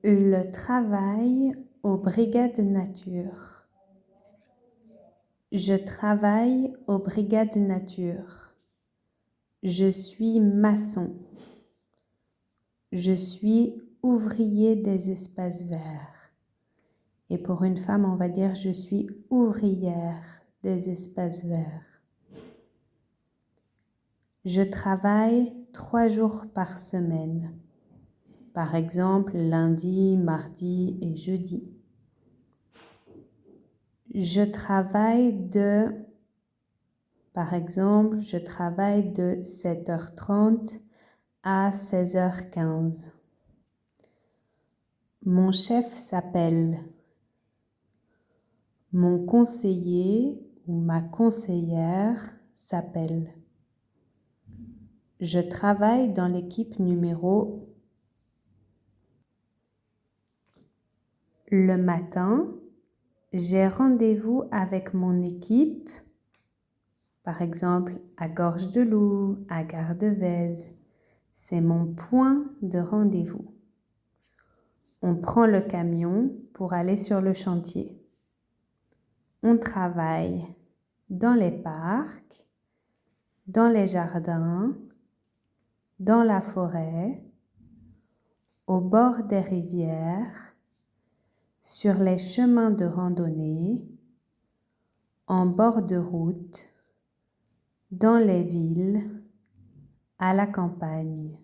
Le travail aux brigades nature. Je travaille aux brigades nature. Je suis maçon. Je suis ouvrier des espaces verts. Et pour une femme, on va dire je suis ouvrière des espaces verts. Je travaille 3 jours par semaine. Par exemple, lundi, mardi et jeudi. Je travaille par exemple, je travaille de 7h30 à 16h15. Mon chef s'appelle. Mon conseiller ou ma conseillère s'appelle. Je travaille dans l'équipe numéro. Le matin, j'ai rendez-vous avec mon équipe, par exemple à Gorge de Loup, à Gare de Vèze. C'est mon point de rendez-vous. On prend le camion pour aller sur le chantier. On travaille dans les parcs, dans les jardins, dans la forêt, au bord des rivières, sur les chemins de randonnée, en bord de route, dans les villes, à la campagne.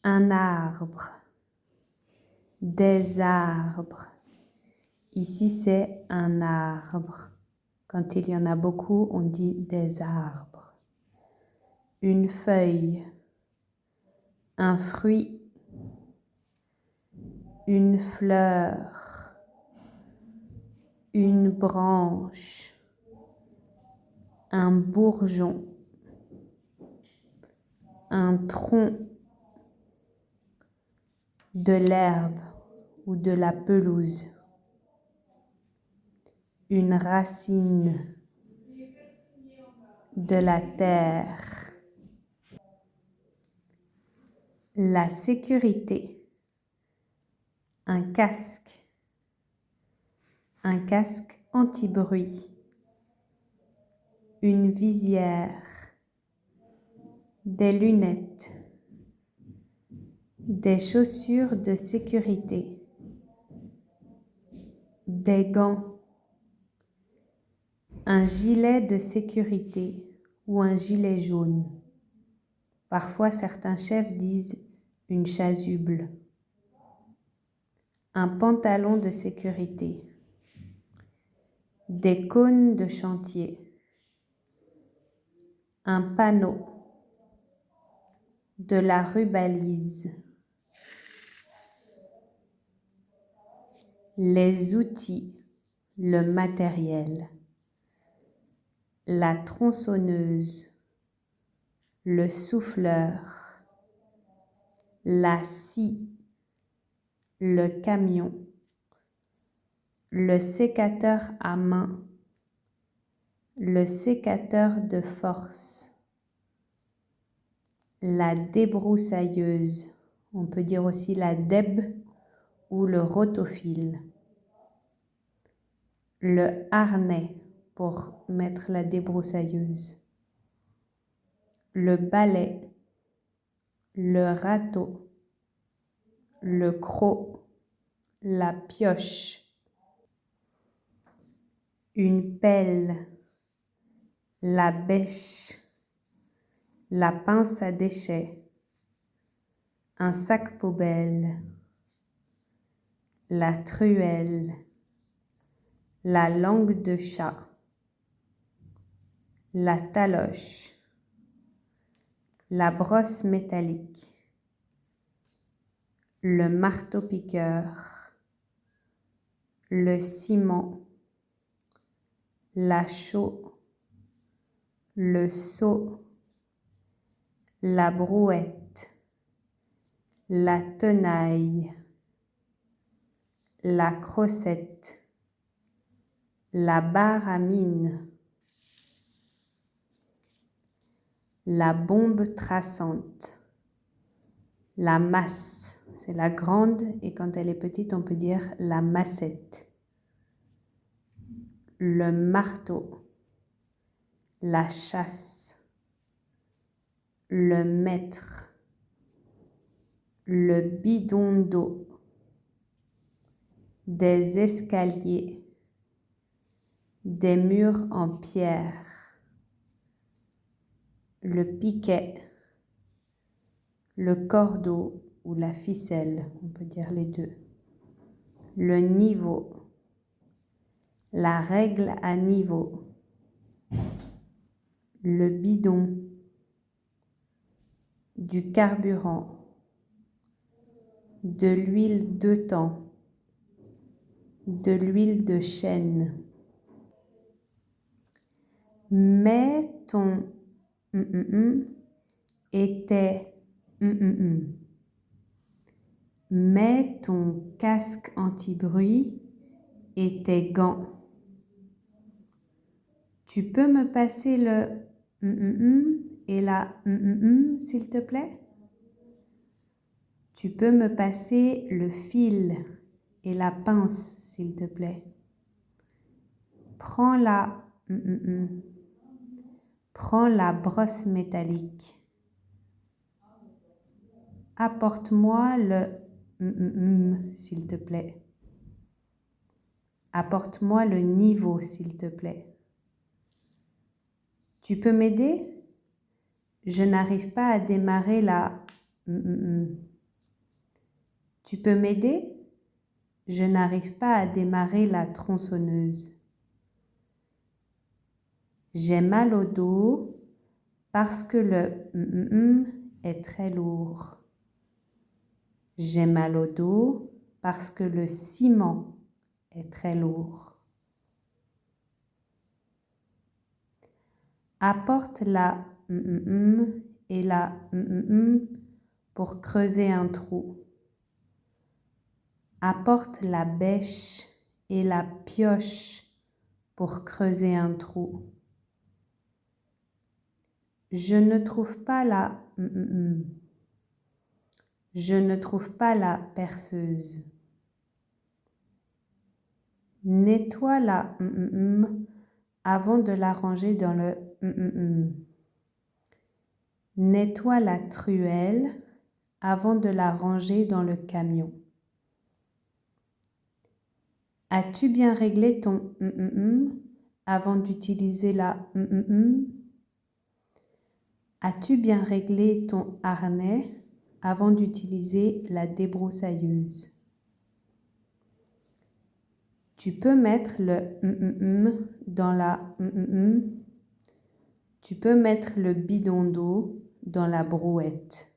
Un arbre, des arbres. Ici, c'est un arbre. Quand il y en a beaucoup, on dit des arbres. Une feuille, un fruit, une fleur, une branche, un bourgeon, un tronc, de l'herbe ou de la pelouse, une racine, de la terre. La sécurité, un casque anti-bruit, une visière, des lunettes, des chaussures de sécurité, des gants, un gilet de sécurité ou un gilet jaune. Parfois, certains chefs disent une chasuble. Un pantalon de sécurité, des cônes de chantier, un panneau, de la rubalise, les outils, le matériel, la tronçonneuse, le souffleur, la scie, le camion, le sécateur à main, le sécateur de force, la débroussailleuse, on peut dire aussi la deb ou le rotophile, le harnais pour mettre la débroussailleuse, le balai, le râteau, le croc, la pioche, une pelle, la bêche, la pince à déchets, un sac poubelle, la truelle, la langue de chat, la taloche, la brosse métallique, le marteau-piqueur, le ciment, la chaux, le seau, la brouette, la tenaille, la crossette, la barre à mine, la bombe traçante, La masse, c'est la grande et quand elle est petite, on peut dire la massette. Le marteau, la chasse, le mètre, le bidon d'eau, des escaliers, des murs en pierre, le piquet, le cordeau ou la ficelle, on peut dire les deux, le niveau, la règle à niveau, le bidon, du carburant, de l'huile de thon, de l'huile de chêne. Mais ton était mais ton casque anti-bruit et tes gants. Tu peux me passer le et la s'il te plaît? Tu peux me passer le fil et la pince, s'il te plaît? Prends la Prends la brosse métallique. Apporte-moi le s'il te plaît. Apporte-moi le niveau, s'il te plaît. Tu peux m'aider? Je n'arrive pas à démarrer la Tu peux m'aider? Je n'arrive pas à démarrer la tronçonneuse. J'ai mal au dos parce que le est très lourd. J'ai mal au dos parce que le ciment est très lourd. Apporte la et la pour creuser un trou. Apporte la bêche et la pioche pour creuser un trou. Je ne trouve pas la Je ne trouve pas la perceuse. Nettoie la avant de la ranger dans le Nettoie la truelle avant de la ranger dans le camion. As-tu bien réglé ton avant d'utiliser la As-tu bien réglé ton harnais avant d'utiliser la débroussailleuse? Tu peux mettre le dans la Tu peux mettre le bidon d'eau dans la brouette.